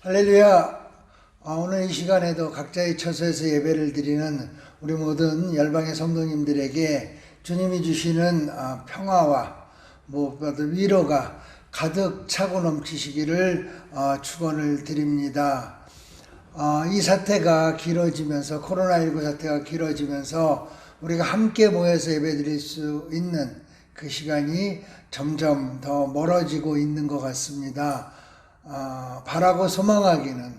할렐루야. 오늘 이 시간에도 각자의 처소에서 예배를 드리는 우리 모든 열방의 성도님들에게 주님이 주시는 평화와 무엇보다 위로가 가득 차고 넘치시기를 축원을 드립니다. 이 사태가 길어지면서 코로나19 사태가 길어지면서 우리가 함께 모여서 예배드릴 수 있는 그 시간이 점점 더 멀어지고 있는 것 같습니다. 바라고 소망하기는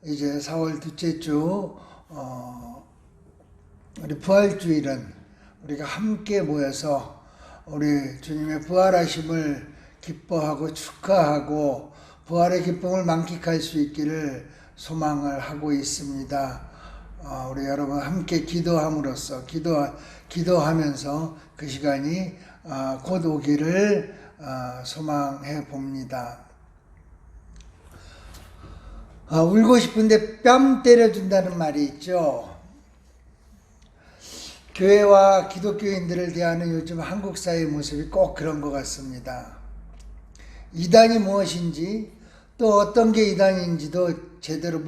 이제 4월 둘째 주 우리 부활주일은 우리가 함께 모여서 우리 주님의 부활하심을 기뻐하고 축하하고 부활의 기쁨을 만끽할 수 있기를 소망을 하고 있습니다. 우리 여러분 함께 기도함으로써 기도하면서 그 시간이 곧 오기를 소망해 봅니다. 울고 싶은데 뺨 때려준다는 말이 있죠. 교회와 기독교인들을 대하는 요즘 한국 사회의 모습이 꼭 그런 것 같습니다. 이단이 무엇인지 또 어떤 게 이단인지도 제대로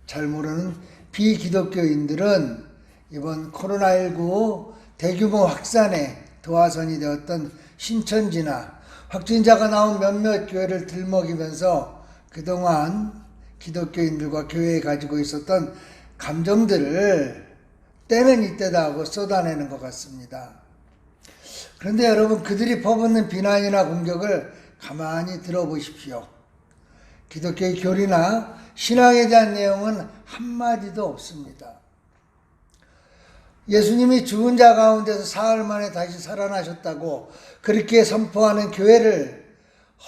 잘 모르는 비기독교인들은 이번 코로나19 대규모 확산의 도화선이 되었던 신천지나 확진자가 나온 몇몇 교회를 들먹이면서 그동안 기독교인들과 교회에 가지고 있었던 감정들을 때는 이때다 하고 쏟아내는 것 같습니다. 그런데 여러분, 그들이 퍼붓는 비난이나 공격을 가만히 들어보십시오. 기독교의 교리나 신앙에 대한 내용은 한마디도 없습니다. 예수님이 죽은 자 가운데서 사흘 만에 다시 살아나셨다고 그렇게 선포하는 교회를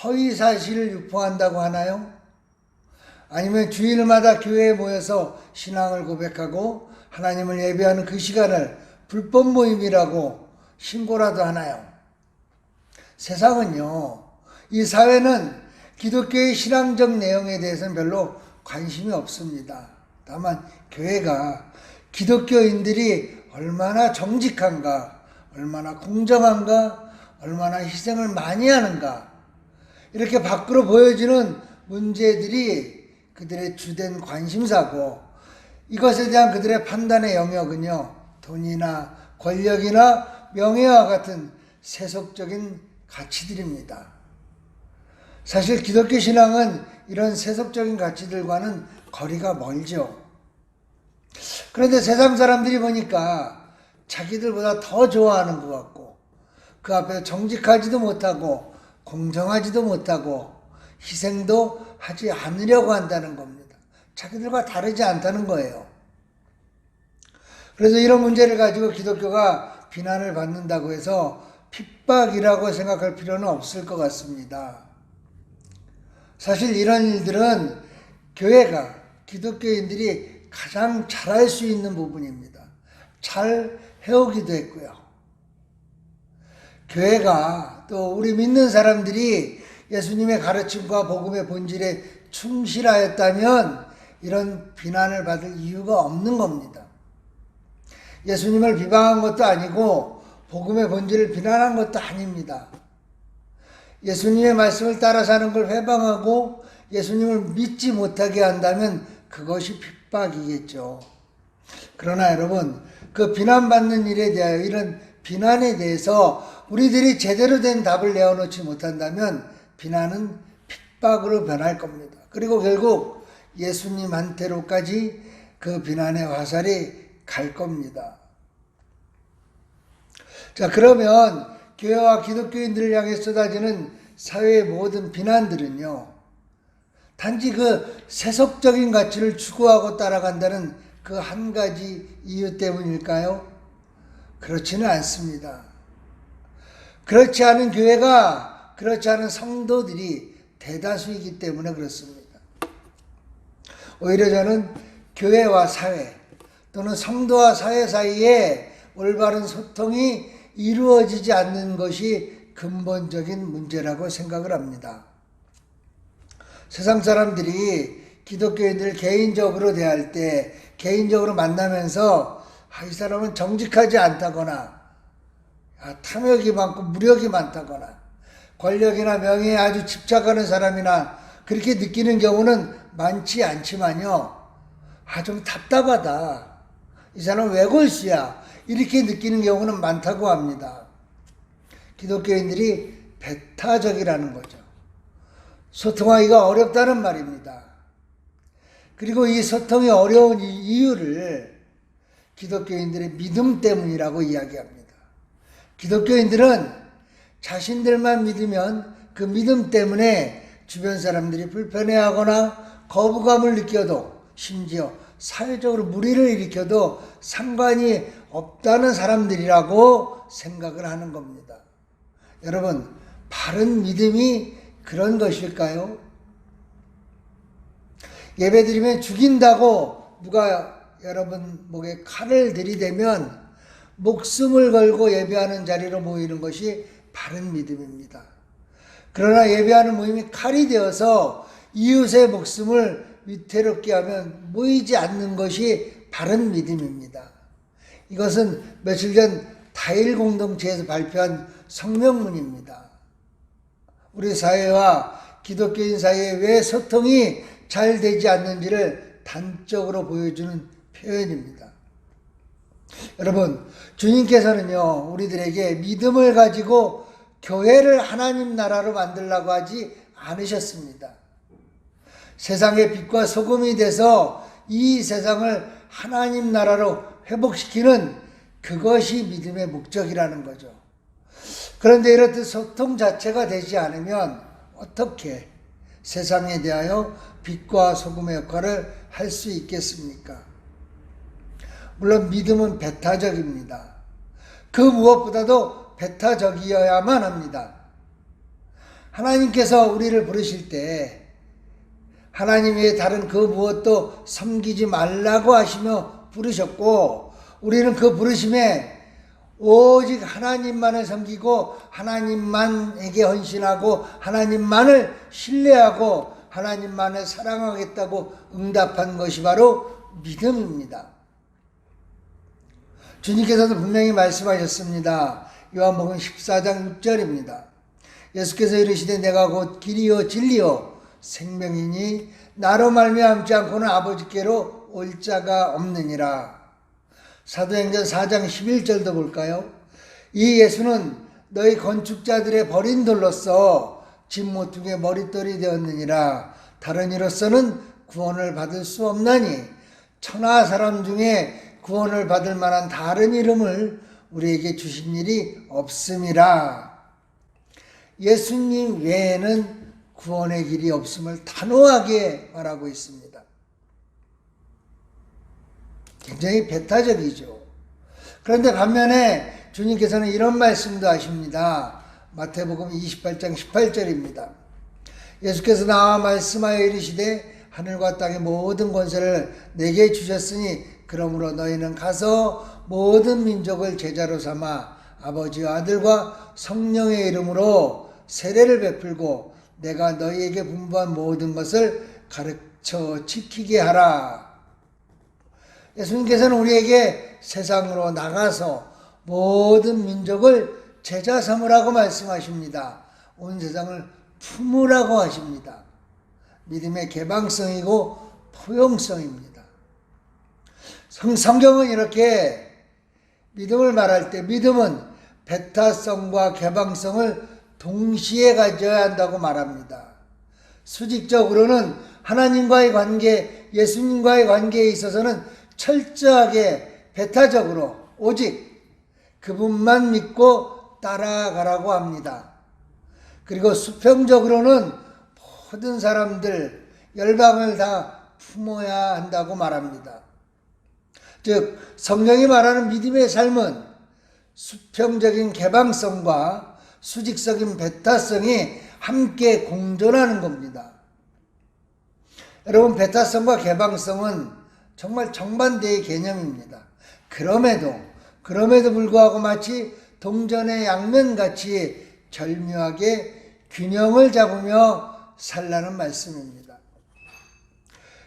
허위사실을 유포한다고 하나요? 아니면 주일마다 교회에 모여서 신앙을 고백하고 하나님을 예배하는 그 시간을 불법 모임이라고 신고라도 하나요? 세상은요, 이 사회는 기독교의 신앙적 내용에 대해서는 별로 관심이 없습니다. 다만 교회가 기독교인들이 얼마나 정직한가, 얼마나 공정한가, 얼마나 희생을 많이 하는가, 이렇게 밖으로 보여지는 문제들이 그들의 주된 관심사고, 이것에 대한 그들의 판단의 영역은요, 돈이나 권력이나 명예와 같은 세속적인 가치들입니다. 사실 기독교 신앙은 이런 세속적인 가치들과는 거리가 멀죠. 그런데 세상 사람들이 보니까 자기들보다 더 좋아하는 것 같고, 그 앞에 정직하지도 못하고 공정하지도 못하고 희생도 하지 않으려고 한다는 겁니다. 자기들과 다르지 않다는 거예요. 그래서 이런 문제를 가지고 기독교가 비난을 받는다고 해서 핍박이라고 생각할 필요는 없을 것 같습니다. 사실 이런 일들은 교회가, 기독교인들이 가장 잘할 수 있는 부분입니다. 잘 해오기도 했고요. 교회가 또 우리 믿는 사람들이 예수님의 가르침과 복음의 본질에 충실하였다면 이런 비난을 받을 이유가 없는 겁니다. 예수님을 비방한 것도 아니고 복음의 본질을 비난한 것도 아닙니다. 예수님의 말씀을 따라 사는 걸 회방하고 예수님을 믿지 못하게 한다면 그것이 핍박이겠죠. 그러나 여러분, 그 비난받는 일에 대하여, 이런 비난에 대해서 우리들이 제대로 된 답을 내어놓지 못한다면 비난은 핍박으로 변할 겁니다. 그리고 결국 예수님한테로까지 그 비난의 화살이 갈 겁니다. 자, 그러면 교회와 기독교인들을 향해 쏟아지는 사회의 모든 비난들은요, 단지 그 세속적인 가치를 추구하고 따라간다는 그 한 가지 이유 때문일까요? 그렇지는 않습니다. 그렇지 않은 교회가, 그렇지 않은 성도들이 대다수이기 때문에 그렇습니다. 오히려 저는 교회와 사회 또는 성도와 사회 사이에 올바른 소통이 이루어지지 않는 것이 근본적인 문제라고 생각을 합니다. 세상 사람들이 기독교인들을 개인적으로 대할 때, 개인적으로 만나면서 이 사람은 정직하지 않다거나 탐욕이 많고 무력이 많다거나 권력이나 명예에 아주 집착하는 사람이나 그렇게 느끼는 경우는 많지 않지만요. 좀 답답하다. 이 사람은 왜 골수야? 이렇게 느끼는 경우는 많다고 합니다. 기독교인들이 배타적이라는 거죠. 소통하기가 어렵다는 말입니다. 그리고 이 소통이 어려운 이유를 기독교인들의 믿음 때문이라고 이야기합니다. 기독교인들은 자신들만 믿으면 그 믿음 때문에 주변 사람들이 불편해하거나 거부감을 느껴도, 심지어 사회적으로 무리를 일으켜도 상관이 없다는 사람들이라고 생각을 하는 겁니다. 여러분, 바른 믿음이 그런 것일까요? 예배드리면 죽인다고 누가 여러분 목에 칼을 들이대면 목숨을 걸고 예배하는 자리로 모이는 것이 바른 믿음입니다. 그러나 예배하는 모임이 칼이 되어서 이웃의 목숨을 위태롭게 하면 모이지 않는 것이 바른 믿음입니다. 이것은 며칠 전 다일 공동체에서 발표한 성명문입니다. 우리 사회와 기독교인 사이에 왜 소통이 잘 되지 않는지를 단적으로 보여주는 표현입니다. 여러분, 주님께서는요, 우리들에게 믿음을 가지고 교회를 하나님 나라로 만들려고 하지 않으셨습니다. 세상의 빛과 소금이 돼서 이 세상을 하나님 나라로 회복시키는 그것이 믿음의 목적이라는 거죠. 그런데 이렇듯 소통 자체가 되지 않으면 어떻게 세상에 대하여 빛과 소금의 역할을 할 수 있겠습니까? 물론 믿음은 배타적입니다. 그 무엇보다도 배타적이어야만 합니다. 하나님께서 우리를 부르실 때 하나님 외에 다른 그 무엇도 섬기지 말라고 하시며 부르셨고, 우리는 그 부르심에 오직 하나님만을 섬기고 하나님만에게 헌신하고 하나님만을 신뢰하고 하나님만을 사랑하겠다고 응답한 것이 바로 믿음입니다. 주님께서도 분명히 말씀하셨습니다. 요한복음 14장 6절입니다. 예수께서 이르시되 내가 곧 길이요 진리요 생명이니 나로 말미암지 않고는 아버지께로 올 자가 없느니라. 사도행전 4장 11절도 볼까요? 이 예수는 너희 건축자들의 버린 돌로서 집 모퉁이의 머릿돌이 되었느니라. 다른 이로서는 구원을 받을 수 없나니 천하 사람 중에 구원을 받을 만한 다른 이름을 우리에게 주신 일이 없음이라. 예수님 외에는 구원의 길이 없음을 단호하게 말하고 있습니다. 굉장히 배타적이죠. 그런데 반면에 주님께서는 이런 말씀도 하십니다. 마태복음 28장 18절입니다. 예수께서 나와 말씀하여 이르시되 하늘과 땅의 모든 권세를 내게 주셨으니 그러므로 너희는 가서 모든 민족을 제자로 삼아 아버지와 아들과 성령의 이름으로 세례를 베풀고 내가 너희에게 분부한 모든 것을 가르쳐 지키게 하라. 예수님께서는 우리에게 세상으로 나가서 모든 민족을 제자 삼으라고 말씀하십니다. 온 세상을 품으라고 하십니다. 믿음의 개방성이고 포용성입니다. 성경은 이렇게 믿음을 말할 때 믿음은 배타성과 개방성을 동시에 가져야 한다고 말합니다. 수직적으로는 하나님과의 관계, 예수님과의 관계에 있어서는 철저하게 배타적으로 오직 그분만 믿고 따라가라고 합니다. 그리고 수평적으로는 모든 사람들, 열방을 다 품어야 한다고 말합니다. 즉 성경이 말하는 믿음의 삶은 수평적인 개방성과 수직적인 배타성이 함께 공존하는 겁니다. 여러분, 배타성과 개방성은 정말 정반대의 개념입니다. 그럼에도 불구하고 마치 동전의 양면같이 절묘하게 균형을 잡으며 살라는 말씀입니다.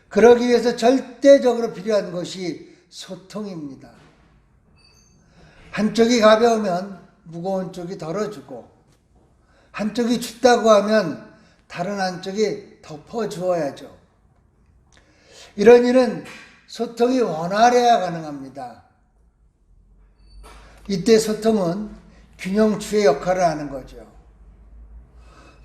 그러기 위해서 절대적으로 필요한 것이 소통입니다. 한쪽이 가벼우면 무거운 쪽이 덜어주고, 한쪽이 춥다고 하면 다른 한쪽이 덮어주어야죠. 이런 일은 소통이 원활해야 가능합니다. 이때 소통은 균형추의 역할을 하는 거죠.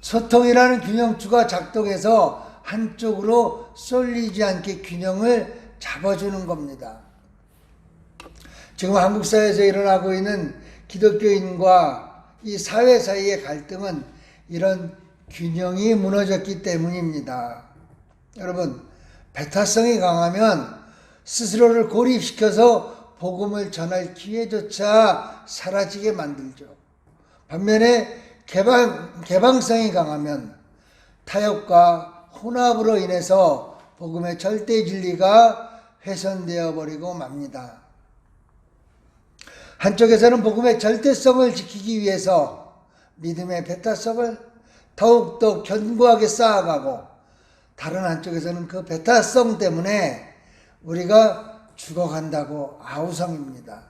소통이라는 균형추가 작동해서 한쪽으로 쏠리지 않게 균형을 잡아주는 겁니다. 지금 한국 사회에서 일어나고 있는 기독교인과 이 사회 사이의 갈등은 이런 균형이 무너졌기 때문입니다. 여러분, 배타성이 강하면 스스로를 고립시켜서 복음을 전할 기회조차 사라지게 만들죠. 반면에 개방성이 강하면 타협과 혼합으로 인해서 복음의 절대 진리가 훼손되어 버리고 맙니다. 한쪽에서는 복음의 절대성을 지키기 위해서 믿음의 배타성을 더욱더 견고하게 쌓아가고, 다른 한쪽에서는 그 배타성 때문에 우리가 죽어간다고 아우성입니다.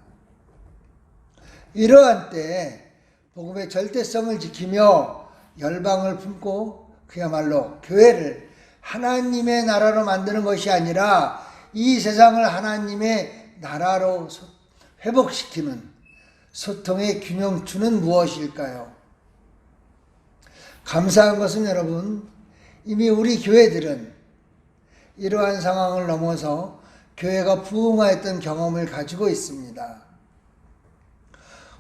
이러한 때 복음의 절대성을 지키며 열방을 품고 그야말로 교회를 하나님의 나라로 만드는 것이 아니라 이 세상을 하나님의 나라로 회복시키는 소통의 균형추는 무엇일까요? 감사한 것은 여러분, 이미 우리 교회들은 이러한 상황을 넘어서 교회가 부흥하였던 경험을 가지고 있습니다.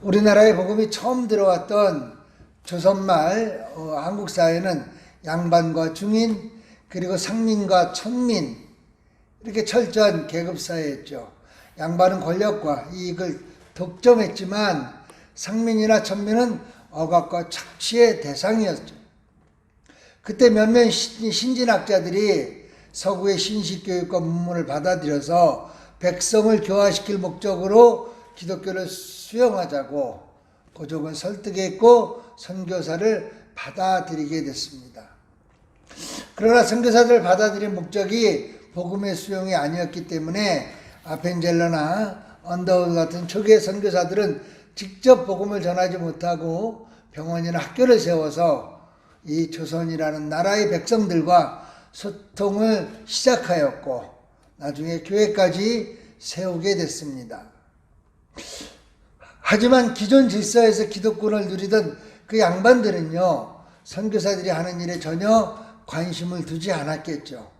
우리나라에 복음이 처음 들어왔던 조선말 한국 사회는 양반과 중인, 그리고 상민과 천민, 이렇게 철저한 계급 사회였죠. 양반은 권력과 이익을 독점했지만 상민이나 천민은 억압과 착취의 대상이었죠. 그때 몇몇 신진학자들이 서구의 신식교육과 문문을 받아들여서 백성을 교화시킬 목적으로 기독교를 수용하자고 고종을 설득했고 선교사를 받아들이게 됐습니다. 그러나 선교사들을 받아들인 목적이 복음의 수용이 아니었기 때문에 아펜젤러나 언더우드 같은 초기의 선교사들은 직접 복음을 전하지 못하고 병원이나 학교를 세워서 이 조선이라는 나라의 백성들과 소통을 시작하였고 나중에 교회까지 세우게 됐습니다. 하지만 기존 질서에서 기독권을 누리던 그 양반들은요, 선교사들이 하는 일에 전혀 관심을 두지 않았겠죠.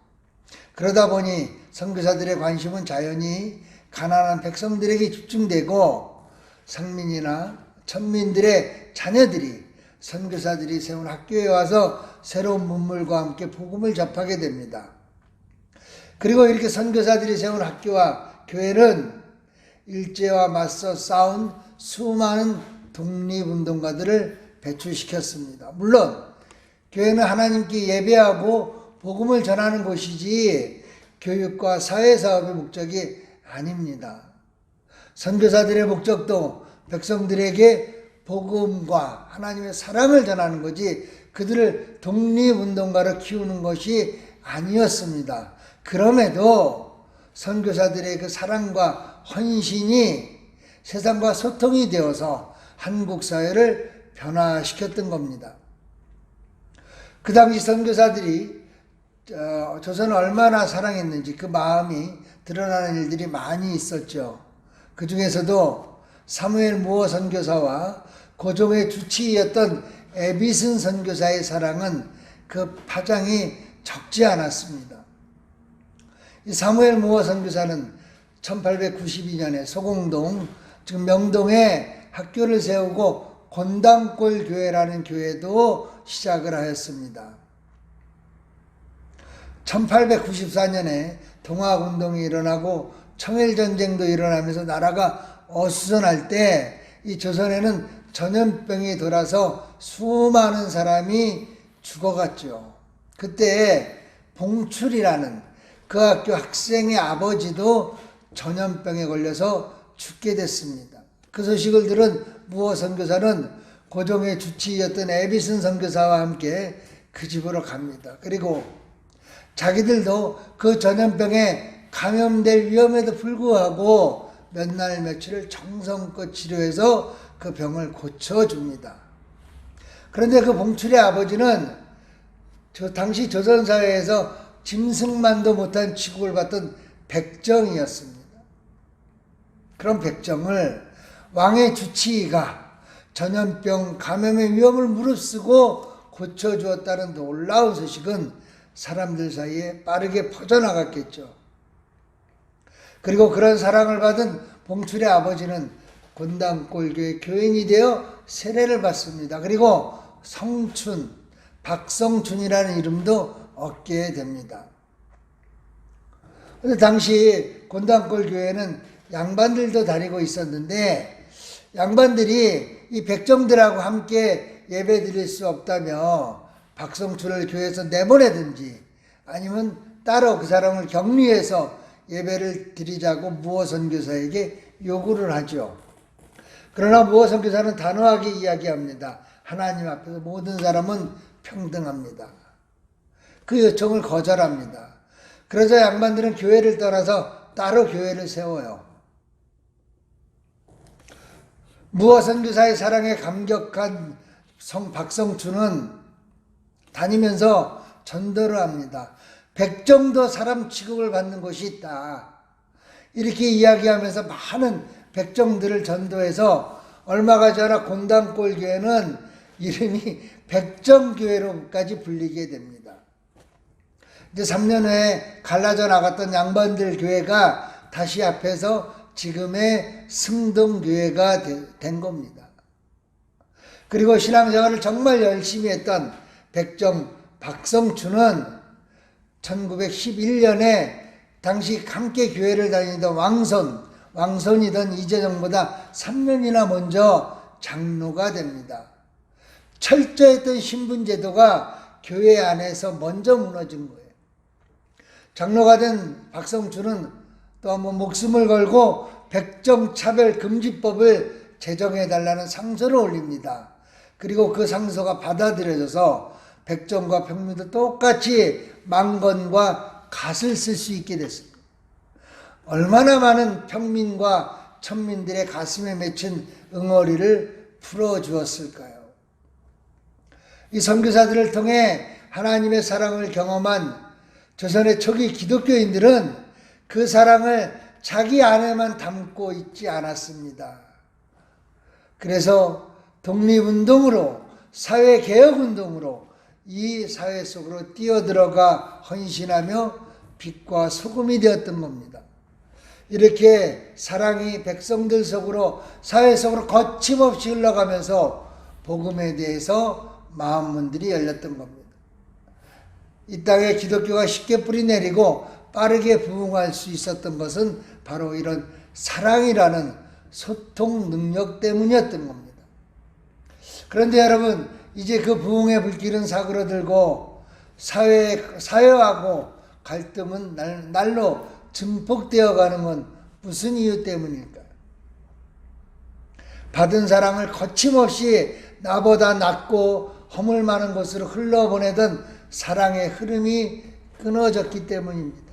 그러다 보니 선교사들의 관심은 자연히 가난한 백성들에게 집중되고 상민이나 천민들의 자녀들이 선교사들이 세운 학교에 와서 새로운 문물과 함께 복음을 접하게 됩니다. 그리고 이렇게 선교사들이 세운 학교와 교회는 일제와 맞서 싸운 수많은 독립운동가들을 배출시켰습니다. 물론 교회는 하나님께 예배하고 복음을 전하는 곳이지 교육과 사회사업의 목적이 아닙니다. 선교사들의 목적도 백성들에게 복음과 하나님의 사랑을 전하는 거지 그들을 독립운동가로 키우는 것이 아니었습니다. 그럼에도 선교사들의 그 사랑과 헌신이 세상과 소통이 되어서 한국 사회를 변화시켰던 겁니다. 그 당시 선교사들이 조선을 얼마나 사랑했는지 그 마음이 드러나는 일들이 많이 있었죠. 그 중에서도 사무엘 무어 선교사와 고종의 주치의였던 에비슨 선교사의 사랑은 그 파장이 적지 않았습니다. 이 사무엘 무어 선교사는 1892년에 소공동, 지금 명동에 학교를 세우고 곤당골 교회라는 교회도 시작을 하였습니다. 1894년에 동학운동이 일어나고 청일전쟁도 일어나면서 나라가 어수선할 때 이 조선에는 전염병이 돌아서 수많은 사람이 죽어갔죠. 그때 봉출이라는 그 학교 학생의 아버지도 전염병에 걸려서 죽게 됐습니다. 그 소식을 들은 무어 선교사는 고종의 주치의였던 에비슨 선교사와 함께 그 집으로 갑니다. 그리고 자기들도 그 전염병에 감염될 위험에도 불구하고 몇 날 며칠을 정성껏 치료해서 그 병을 고쳐줍니다. 그런데 그 봉출의 아버지는 당시 조선사회에서 짐승만도 못한 취급을 받던 백정이었습니다. 그런 백정을 왕의 주치의가 전염병 감염의 위험을 무릅쓰고 고쳐주었다는 놀라운 소식은 사람들 사이에 빠르게 퍼져나갔겠죠. 그리고 그런 사랑을 받은 봉출의 아버지는 곤단골교의 교인이 되어 세례를 받습니다. 그리고 성춘, 박성춘이라는 이름도 얻게 됩니다. 그런데 당시 곤단골 교회는 양반들도 다니고 있었는데 양반들이 이 백정들하고 함께 예배 드릴 수 없다며 박성춘을 교회에서 내보내든지 아니면 따로 그 사람을 격리해서 예배를 드리자고 무호 선교사에게 요구를 하죠. 그러나 무호 선교사는 단호하게 이야기합니다. 하나님 앞에서 모든 사람은 평등합니다. 그 요청을 거절합니다. 그러자 양반들은 교회를 떠나서 따로 교회를 세워요. 무호 선교사의 사랑에 감격한 박성춘은 다니면서 전도를 합니다. 백정도 사람 취급을 받는 곳이 있다. 이렇게 이야기하면서 많은 백정들을 전도해서 얼마가 지나 곤단골 교회는 이름이 백정교회로까지 불리게 됩니다. 이제 3년 후에 갈라져 나갔던 양반들 교회가 다시 앞에서 지금의 승동교회가 된 겁니다. 그리고 신앙생활을 정말 열심히 했던 백정 박성춘은 1911년에 당시 함께 교회를 다니던 왕손이던 이재정보다 3년이나 먼저 장로가 됩니다. 철저했던 신분제도가 교회 안에서 먼저 무너진 거예요. 장로가 된 박성춘은 또 한번 목숨을 걸고 백정차별금지법을 제정해달라는 상소를 올립니다. 그리고 그 상소가 받아들여져서 백정과 평민도 똑같이 망건과 갓을 쓸 수 있게 됐습니다. 얼마나 많은 평민과 천민들의 가슴에 맺힌 응어리를 풀어주었을까요? 이 선교사들을 통해 하나님의 사랑을 경험한 조선의 초기 기독교인들은 그 사랑을 자기 안에만 담고 있지 않았습니다. 그래서 독립운동으로 사회개혁운동으로 이 사회 속으로 뛰어들어가 헌신하며 빛과 소금이 되었던 겁니다. 이렇게 사랑이 백성들 속으로 사회 속으로 거침없이 흘러가면서 복음에 대해서 마음문들이 열렸던 겁니다. 이 땅에 기독교가 쉽게 뿌리내리고 빠르게 부흥할 수 있었던 것은 바로 이런 사랑이라는 소통 능력 때문이었던 겁니다. 그런데 여러분, 이제 그 부흥의 불길은 사그러들고 사회하고 갈등은 날로 증폭되어 가는 건 무슨 이유 때문일까요? 받은 사랑을 거침없이 나보다 낮고 허물 많은 곳으로 흘러보내던 사랑의 흐름이 끊어졌기 때문입니다.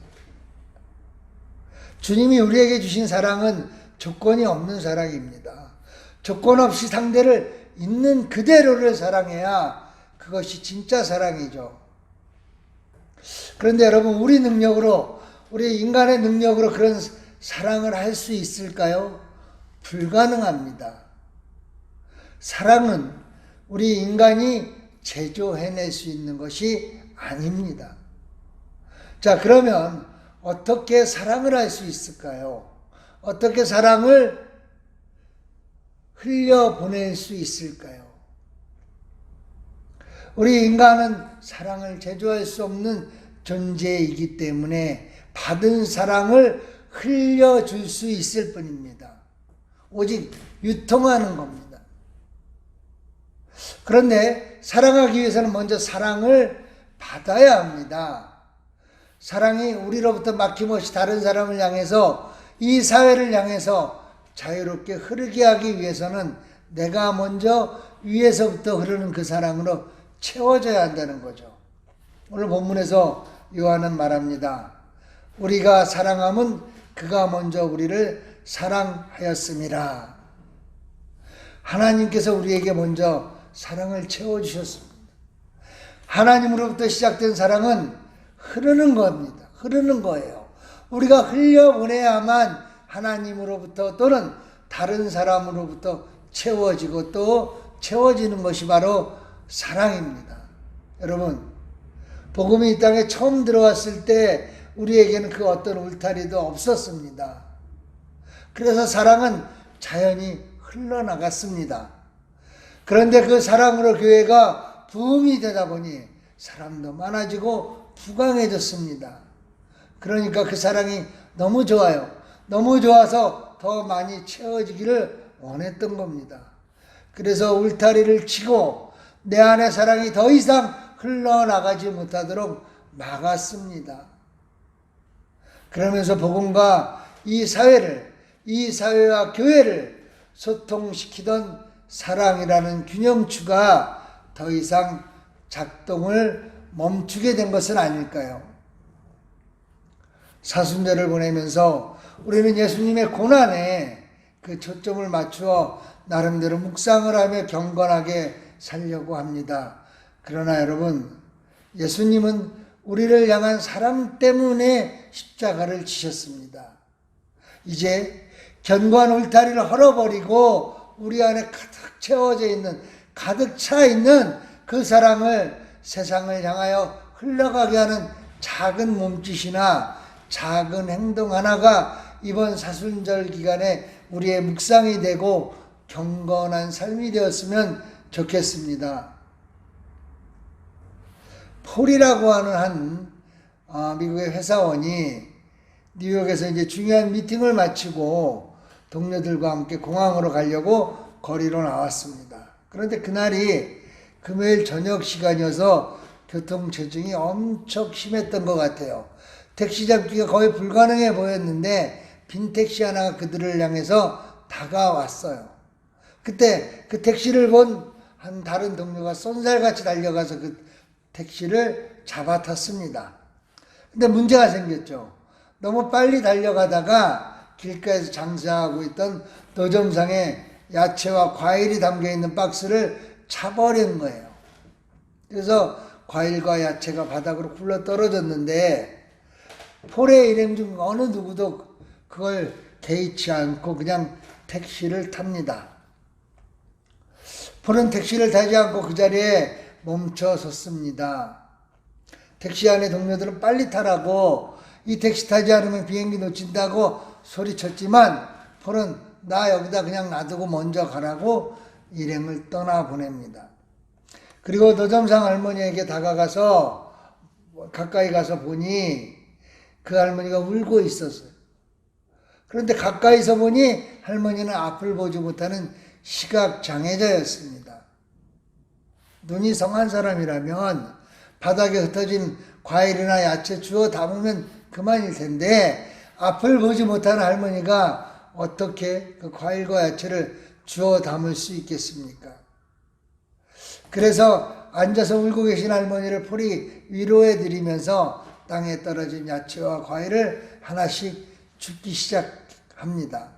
주님이 우리에게 주신 사랑은 조건이 없는 사랑입니다. 조건 없이 상대를 있는 그대로를 사랑해야 그것이 진짜 사랑이죠. 그런데 여러분, 우리 인간의 능력으로 그런 사랑을 할 수 있을까요? 불가능합니다. 사랑은 우리 인간이 제조해낼 수 있는 것이 아닙니다. 자, 그러면 어떻게 사랑을 할 수 있을까요? 어떻게 사랑을 흘려보낼 수 있을까요? 우리 인간은 사랑을 제조할 수 없는 존재이기 때문에 받은 사랑을 흘려줄 수 있을 뿐입니다. 오직 유통하는 겁니다. 그런데 사랑하기 위해서는 먼저 사랑을 받아야 합니다. 사랑이 우리로부터 막힘없이 다른 사람을 향해서, 이 사회를 향해서 자유롭게 흐르게 하기 위해서는 내가 먼저 위에서부터 흐르는 그 사랑으로 채워져야 한다는 거죠. 오늘 본문에서 요한은 말합니다. 우리가 사랑함은 그가 먼저 우리를 사랑하였음이라. 하나님께서 우리에게 먼저 사랑을 채워주셨습니다. 하나님으로부터 시작된 사랑은 흐르는 겁니다. 흐르는 거예요. 우리가 흘려보내야만 하나님으로부터 또는 다른 사람으로부터 채워지고 또 채워지는 것이 바로 사랑입니다. 여러분, 복음이 이 땅에 처음 들어왔을 때 우리에게는 그 어떤 울타리도 없었습니다. 그래서 사랑은 자연히 흘러나갔습니다. 그런데 그 사랑으로 교회가 부흥이 되다 보니 사람도 많아지고 부강해졌습니다. 그러니까 그 사랑이 너무 좋아요. 너무 좋아서 더 많이 채워지기를 원했던 겁니다. 그래서 울타리를 치고 내 안에 사랑이 더 이상 흘러나가지 못하도록 막았습니다. 그러면서 복음과 이 사회를, 이 사회와 교회를 소통시키던 사랑이라는 균형추가 더 이상 작동을 멈추게 된 것은 아닐까요? 사순절을 보내면서 우리는 예수님의 고난에 그 초점을 맞추어 나름대로 묵상을 하며 경건하게 살려고 합니다. 그러나 여러분, 예수님은 우리를 향한 사랑 때문에 십자가를 지셨습니다. 이제 견고한 울타리를 헐어버리고 우리 안에 가득 채워져 있는, 가득 차 있는 그 사랑을 세상을 향하여 흘러가게 하는 작은 몸짓이나 작은 행동 하나가 이번 사순절 기간에 우리의 묵상이 되고 경건한 삶이 되었으면 좋겠습니다. 폴이라고 하는 한 미국의 회사원이 뉴욕에서 이제 중요한 미팅을 마치고 동료들과 함께 공항으로 가려고 거리로 나왔습니다. 그런데 그날이 금요일 저녁 시간이어서 교통체증이 엄청 심했던 것 같아요. 택시 잡기가 거의 불가능해 보였는데 빈 택시 하나가 그들을 향해서 다가왔어요. 그때 그 택시를 본 한 다른 동료가 쏜살같이 달려가서 그 택시를 잡아탔습니다. 근데 문제가 생겼죠. 너무 빨리 달려가다가 길가에서 장사하고 있던 노점상에 야채와 과일이 담겨있는 박스를 차버린 거예요. 그래서 과일과 야채가 바닥으로 굴러 떨어졌는데 폴의 일행 중 어느 누구도 그걸 개의치 않고 그냥 택시를 탑니다. 폴은 택시를 타지 않고 그 자리에 멈춰 섰습니다. 택시 안에 동료들은 빨리 타라고, 이 택시 타지 않으면 비행기 놓친다고 소리쳤지만 폴은 나 여기다 그냥 놔두고 먼저 가라고 일행을 떠나보냅니다. 그리고 노점상 할머니에게 다가가서 가까이 가서 보니 그 할머니가 울고 있었어요. 그런데 가까이서 보니 할머니는 앞을 보지 못하는 시각장애자였습니다. 눈이 성한 사람이라면 바닥에 흩어진 과일이나 야채 주워 담으면 그만일 텐데 앞을 보지 못하는 할머니가 어떻게 그 과일과 야채를 주워 담을 수 있겠습니까? 그래서 앉아서 울고 계신 할머니를 폴이 위로해 드리면서 땅에 떨어진 야채와 과일을 하나씩 줍기 시작합니다.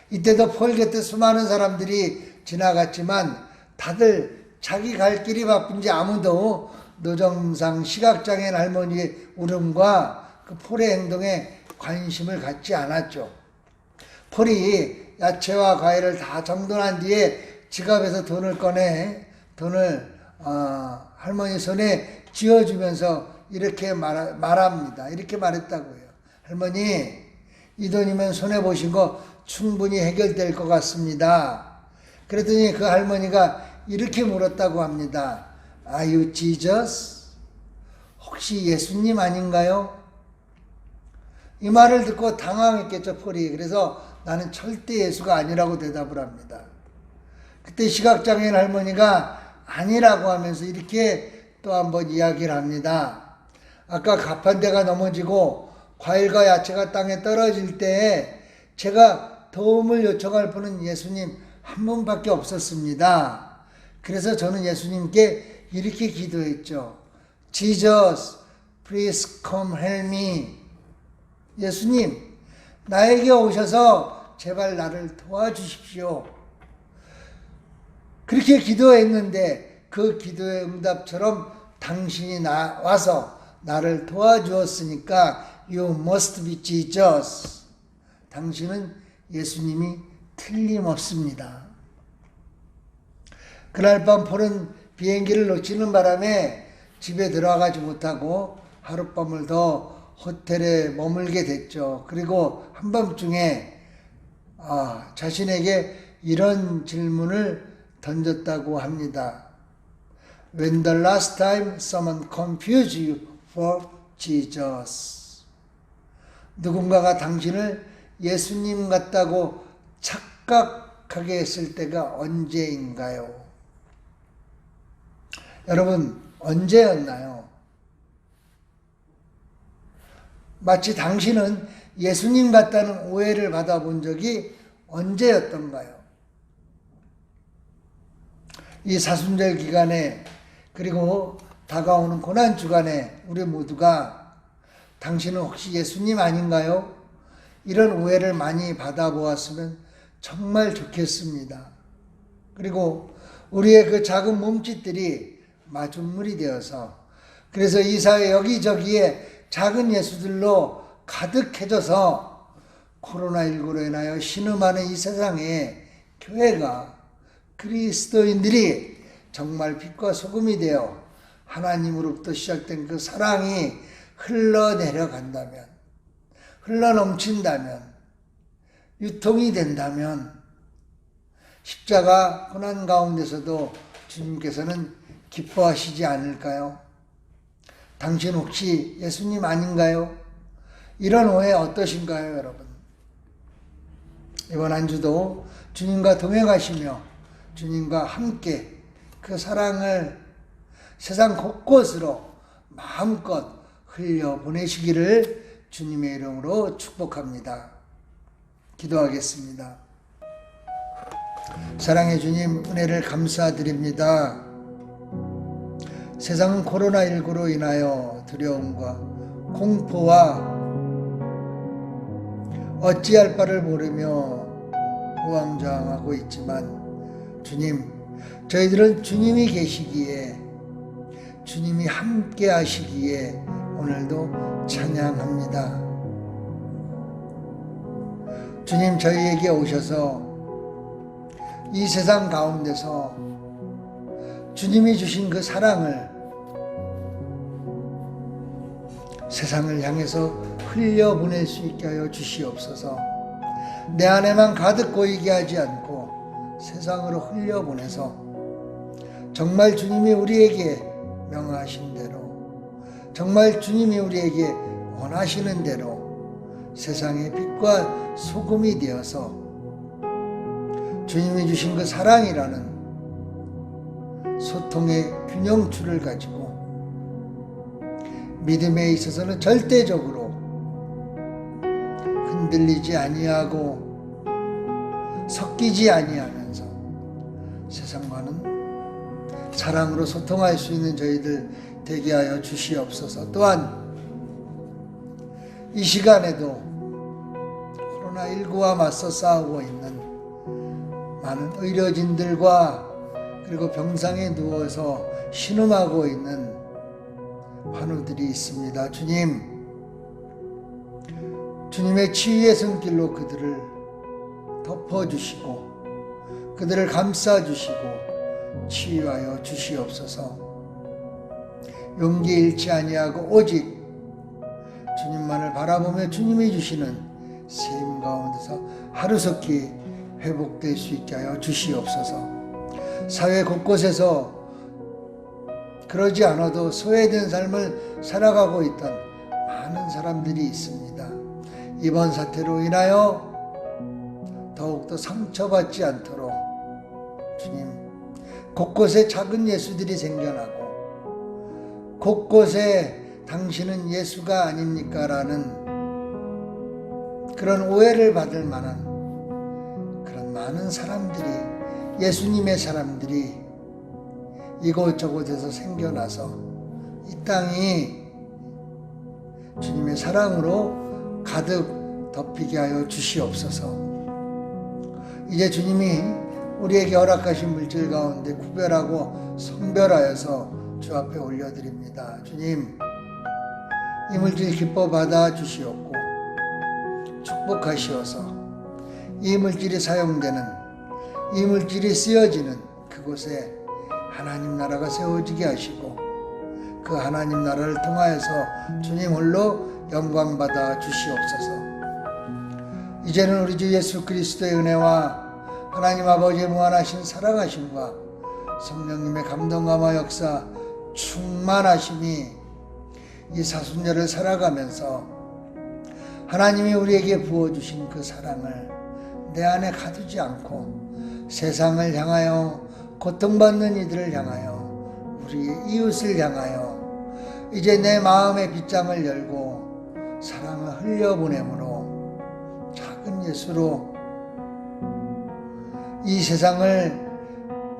이때도 폴 곁에 수많은 사람들이 지나갔지만 다들 자기 갈 길이 바쁜지 아무도 노점상 시각장애인 할머니의 울음과 그 폴의 행동에 관심을 갖지 않았죠. 폴이 야채와 과일을 다 정돈한 뒤에 지갑에서 돈을 꺼내 돈을 할머니 손에 쥐어주면서 이렇게 말합니다. 이렇게 말했다고 해요. 할머니, 이 돈이면 손해보신 거 충분히 해결될 것 같습니다. 그랬더니 그 할머니가 이렇게 물었다고 합니다. Are you Jesus? 혹시 예수님 아닌가요? 이 말을 듣고 당황했겠죠, 폴이. 그래서 나는 절대 예수가 아니라고 대답을 합니다. 그때 시각장애인 할머니가 아니라고 하면서 이렇게 또 한번 이야기를 합니다. 아까 가판대가 넘어지고 과일과 야채가 땅에 떨어질 때에 제가 도움을 요청할 분은 예수님 한 분밖에 없었습니다. 그래서 저는 예수님께 이렇게 기도했죠. Jesus, please come help me. 예수님, 나에게 오셔서 제발 나를 도와주십시오. 그렇게 기도했는데 그 기도의 응답처럼 당신이 와서 나를 도와주었으니까 You must be Jesus. 당신은 예수님이 틀림없습니다. 그날 밤 폴은 비행기를 놓치는 바람에 집에 들어가지 못하고 하룻밤을 더 호텔에 머물게 됐죠. 그리고 한밤중에 자신에게 이런 질문을 던졌다고 합니다. When the last time someone confused you for Jesus? 누군가가 당신을 예수님 같다고 착각하게 했을 때가 언제인가요? 여러분, 언제였나요? 마치 당신은 예수님 같다는 오해를 받아본 적이 언제였던가요? 이 사순절 기간에 그리고 다가오는 고난 주간에 우리 모두가 당신은 혹시 예수님 아닌가요? 이런 오해를 많이 받아보았으면 정말 좋겠습니다. 그리고 우리의 그 작은 몸짓들이 마중물이 되어서 그래서 이 사회 여기저기에 작은 예수들로 가득해져서 코로나19로 인하여 신음하는 이 세상에 교회가 그리스도인들이 정말 빛과 소금이 되어 하나님으로부터 시작된 그 사랑이 흘러내려간다면, 흘러넘친다면, 유통이 된다면 십자가 고난 가운데서도 주님께서는 기뻐하시지 않을까요? 당신 혹시 예수님 아닌가요? 이런 오해 어떠신가요, 여러분? 이번 한 주도 주님과 동행하시며 주님과 함께 그 사랑을 세상 곳곳으로 마음껏 흘려보내시기를 주님의 이름으로 축복합니다. 기도하겠습니다. 사랑의 주님, 은혜를 감사드립니다. 세상은 코로나19로 인하여 두려움과 공포와 어찌할 바를 모르며 우왕좌왕하고 있지만 주님, 저희들은 주님이 계시기에, 주님이 함께 하시기에 오늘도 찬양합니다. 주님, 저희에게 오셔서 이 세상 가운데서 주님이 주신 그 사랑을 세상을 향해서 흘려보낼 수 있게 하여 주시옵소서. 내 안에만 가득 고이게 하지 않고 세상으로 흘려보내서 정말 주님이 우리에게 명하신 대로, 정말 주님이 우리에게 원하시는 대로 세상의 빛과 소금이 되어서 주님이 주신 그 사랑이라는 소통의 균형추를 가지고 믿음에 있어서는 절대적으로 흔들리지 아니하고 섞이지 아니하면서 세상과는 사랑으로 소통할 수 있는 저희들 되게 하여 주시옵소서. 또한 이 시간에도 코로나19와 맞서 싸우고 있는 많은 의료진들과 그리고 병상에 누워서 신음하고 있는 환우들이 있습니다. 주님의 치유의 손길로 그들을 덮어주시고 그들을 감싸주시고 치유하여 주시옵소서. 용기 잃지 아니하고 오직 주님만을 바라보며 주님이 주시는 셈 가운데서 하루속히 회복될 수 있게 하여 주시옵소서. 사회 곳곳에서 그러지 않아도 소외된 삶을 살아가고 있던 많은 사람들이 있습니다. 이번 사태로 인하여 더욱더 상처받지 않도록 주님, 곳곳에 작은 예수들이 생겨나고 곳곳에 당신은 예수가 아닙니까? 라는 그런 오해를 받을 만한 그런 많은 사람들이, 예수님의 사람들이 이곳저곳에서 생겨나서 이 땅이 주님의 사랑으로 가득 덮이게 하여 주시옵소서. 이제 주님이 우리에게 허락하신 물질 가운데 구별하고 성별하여서 주 앞에 올려드립니다. 주님, 이 물질 기뻐 받아 주시옵고 축복하시어서 이 물질이 사용되는, 이 물질이 쓰여지는 그곳에 하나님 나라가 세워지게 하시고 그 하나님 나라를 통하여서 주님 홀로 영광 받아 주시옵소서. 이제는 우리 주 예수 그리스도의 은혜와 하나님 아버지의 무한하신 사랑하심과 성령님의 감동감화 역사 충만하심이 이 사순절을 살아가면서 하나님이 우리에게 부어주신 그 사랑을 내 안에 가두지 않고 세상을 향하여, 고통받는 이들을 향하여, 우리의 이웃을 향하여 이제 내 마음의 빗장을 열고 사랑을 흘려보내므로 작은 예수로 이 세상을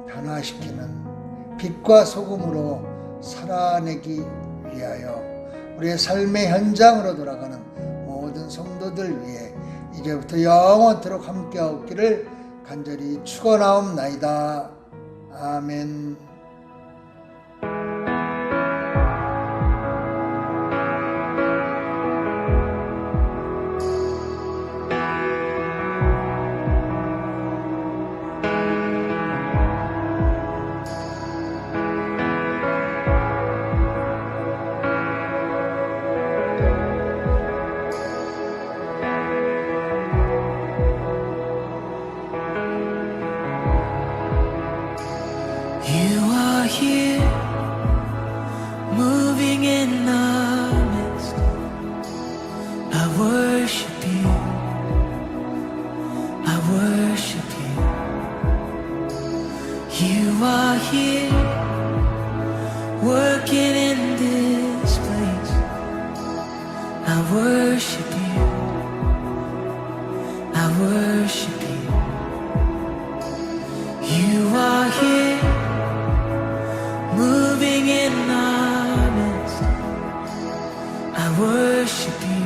변화시키는 빛과 소금으로 살아내기 위하여 우리의 삶의 현장으로 돌아가는 모든 성도들 위해 이제부터 영원토록 함께하옵기를 간절히 축원하옵나이다. 아멘. You are here, moving in our midst. I worship you, I worship you. You are here, working in this place. I worship you, I worship you. You are here, moving in our midst. I worship you,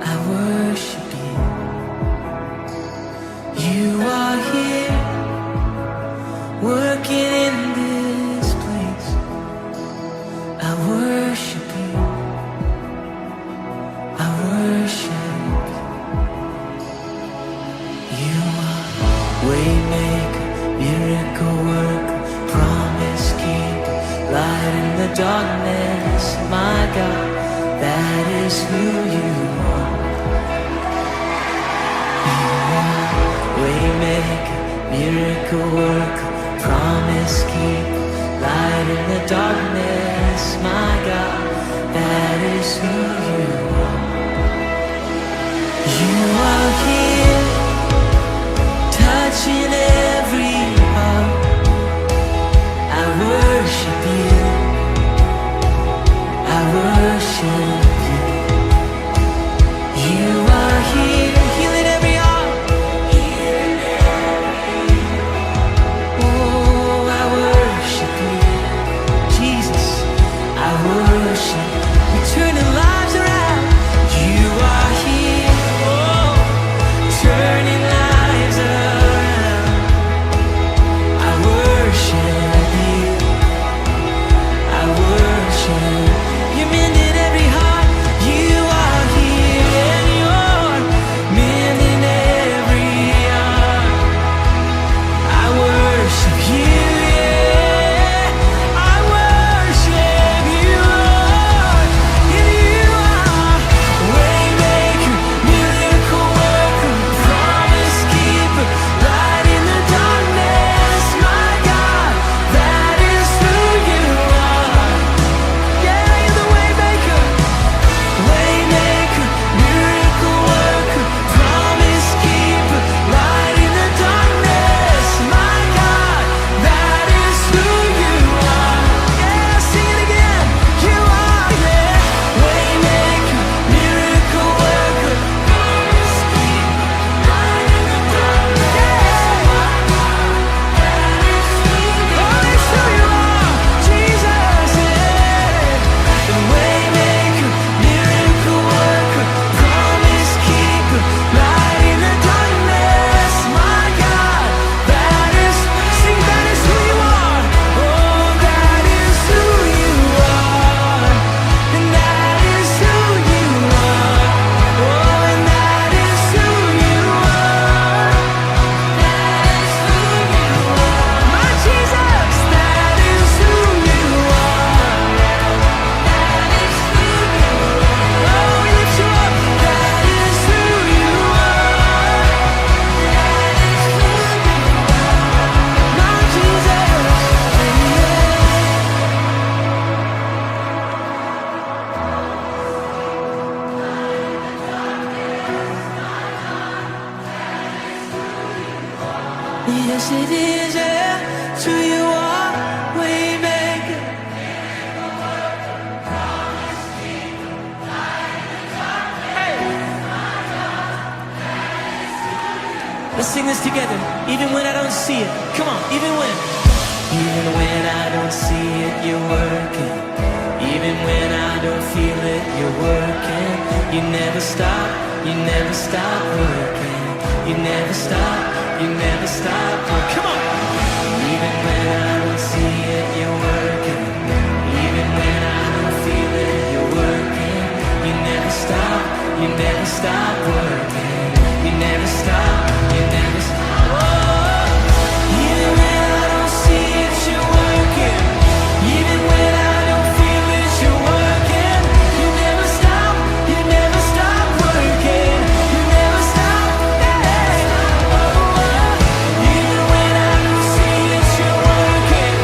I worship you. You are here, working in this place. I worship you, I worship you. You are waymaker, miracle worker, promise keeper, light in the darkness, my God, that is who you are. You are waymaker, miracle worker, promise keeper, light in the darkness, my God, that is who you are. You are here, touching every heart. I worship you, I worship you. You are here, healing every heart. Oh, I worship you, Jesus, I worship you. You're turning lives around. it is, yeah. It's who you are, Waymaker. Let's sing this together, even when I don't see it. Come on, even when I don't see it, you're working. Even when I don't feel it, you're working. You never stop working. You never stop working. Come on. Even when I don't see it, you're working. Even when I don't feel it, you're working. You never stop working. You never stop. Oh, even when I don't see it, you're working. Even when I don't feel it, you're working. You never stop working. You never stop. Even when I don't see it, you're working.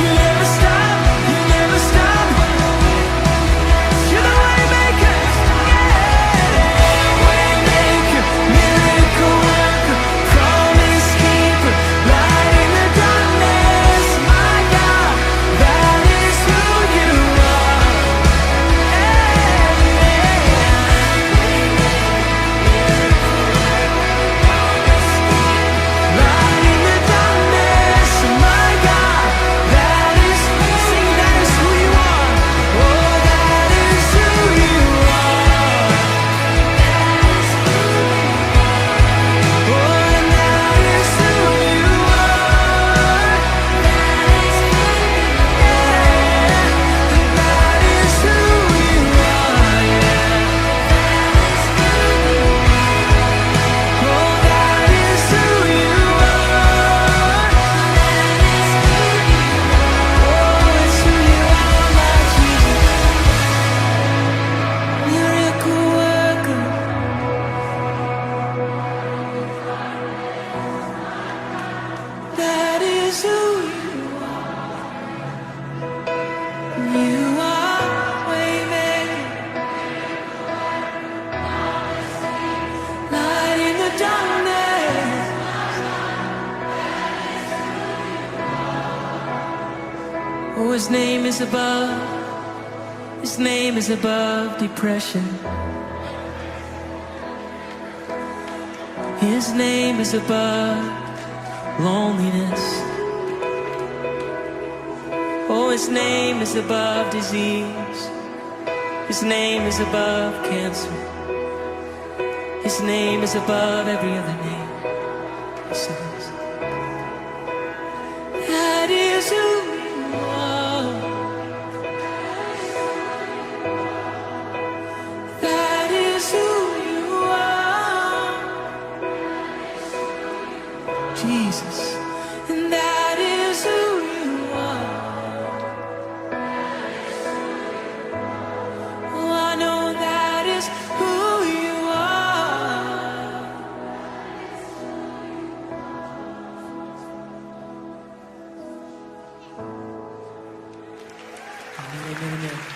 You never stop. You're the Waymaker. Waymaker, miracle worker, promise keeper, light in the darkness. My God, that is who you are. Light in the darkness. My God, that is who you are. Oh, that is who you are. Oh, and that is who you are. That is who you are. Oh, that is who you are. Oh, it's who you are, my Jesus. Miracle worker. That is who you are. You are Waymaker, light in the darkness. Oh, his name is above. His name is above depression. His name is above loneliness. Oh, his name is above disease. His name is above cancer. His name is above every other name. He says, that is who you are. That is who you are. Jesus, and that is who you are. Oh, I know that is who you are. Amen, amen, amen.